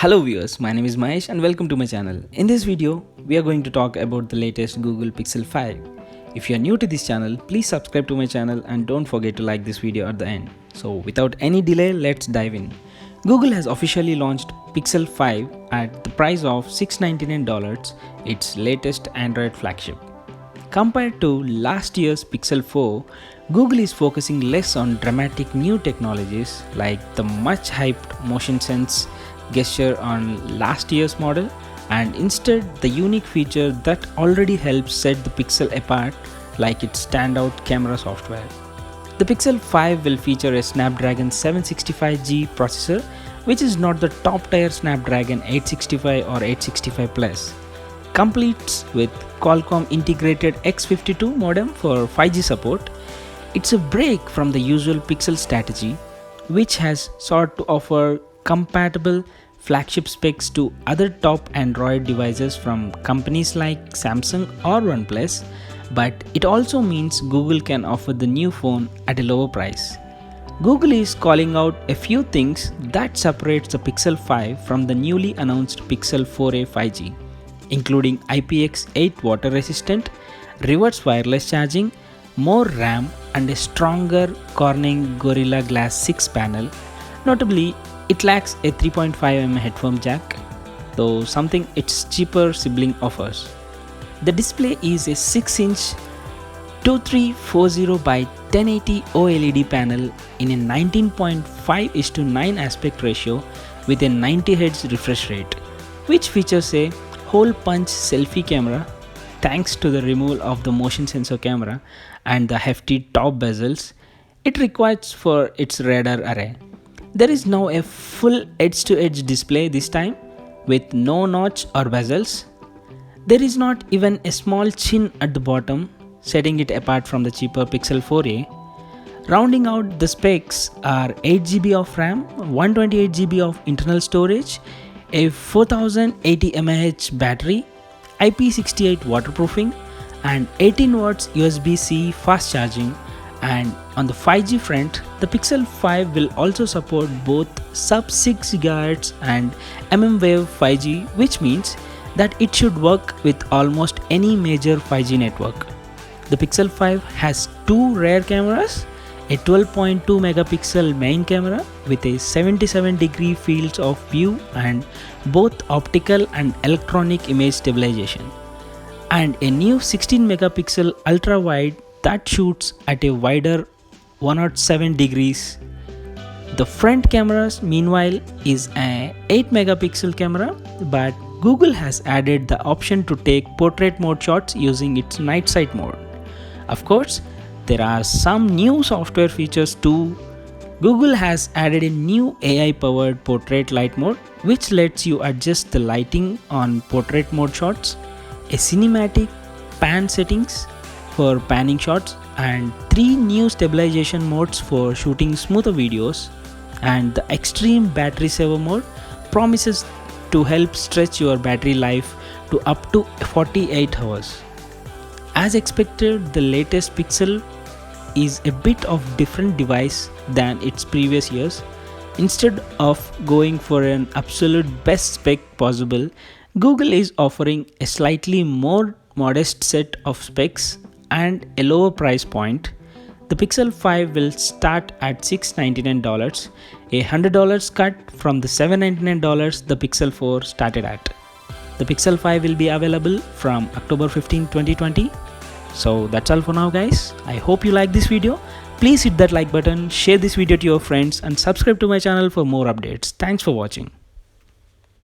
Hello viewers, my name is Mahesh and welcome to my channel. In this video, we are going to talk about the latest Google Pixel 5. If you are new to this channel, please subscribe to my channel and don't forget to like this video at the end. So without any delay, let's dive in. Google has officially launched Pixel 5 at the price of $699, its latest Android flagship. Compared to last year's Pixel 4, Google is focusing less on dramatic new technologies like the much hyped motion sense gesture on last year's model, and instead the unique feature that already helps set the Pixel apart, like its standout camera software. The Pixel 5 will feature a Snapdragon 765G processor, which is not the top tier Snapdragon 865 or 865 Plus. Completes with Qualcomm integrated X52 modem for 5G support. It's a break from the usual Pixel strategy, which has sought to offer compatible flagship specs to other top Android devices from companies like Samsung or OnePlus, but it also means Google can offer the new phone at a lower price. Google is calling out a few things that separates the Pixel 5 from the newly announced Pixel 4a 5G, including IPX8 water resistant, reverse wireless charging, more RAM, and a stronger Corning Gorilla Glass 6 panel. Notably, it lacks a 3.5mm headphone jack, though something its cheaper sibling offers. The display is a 6-inch 2340 by 1080 OLED panel in a 19.5:9 aspect ratio with a 90Hz refresh rate, which features a hole punch selfie camera thanks to the removal of the motion sensor camera and the hefty top bezels it requires for its radar array. There is now a full edge-to-edge display this time, with no notch or bezels. There is not even a small chin at the bottom, setting it apart from the cheaper Pixel 4a. Rounding out the specs are 8GB of RAM, 128GB of internal storage, a 4080 mAh battery, IP68 waterproofing, and 18 watts USB-C fast charging. And on the 5G front, the Pixel 5 will also support both sub-6 GHz and mmWave 5G, which means that it should work with almost any major 5G network. The Pixel 5 has two rear cameras, a 12.2 megapixel main camera with a 77-degree fields of view and both optical and electronic image stabilization, and a new 16 megapixel ultra-wide that shoots at a wider 107 degrees. The front cameras meanwhile is a 8 megapixel camera, but Google has added the option to take portrait mode shots using its night sight mode. Of course, there are some new software features too. Google has added a new AI powered portrait light mode, which lets you adjust the lighting on portrait mode shots, a cinematic pan settings for panning shots, and 3 new stabilization modes for shooting smoother videos, and the extreme battery saver mode promises to help stretch your battery life to up to 48 hours. As expected, the latest Pixel is a bit of different device than its previous years. Instead of going for an absolute best spec possible, Google is offering a slightly more modest set of specs and a lower price point. The Pixel 5 will start at $699, a $100 cut from the $799 the Pixel 4 started at. The Pixel 5 will be available from October 15, 2020. So that's all for now guys. I hope you like this video. Please hit that like button, share this video to your friends and subscribe to my channel for more updates. Thanks for watching.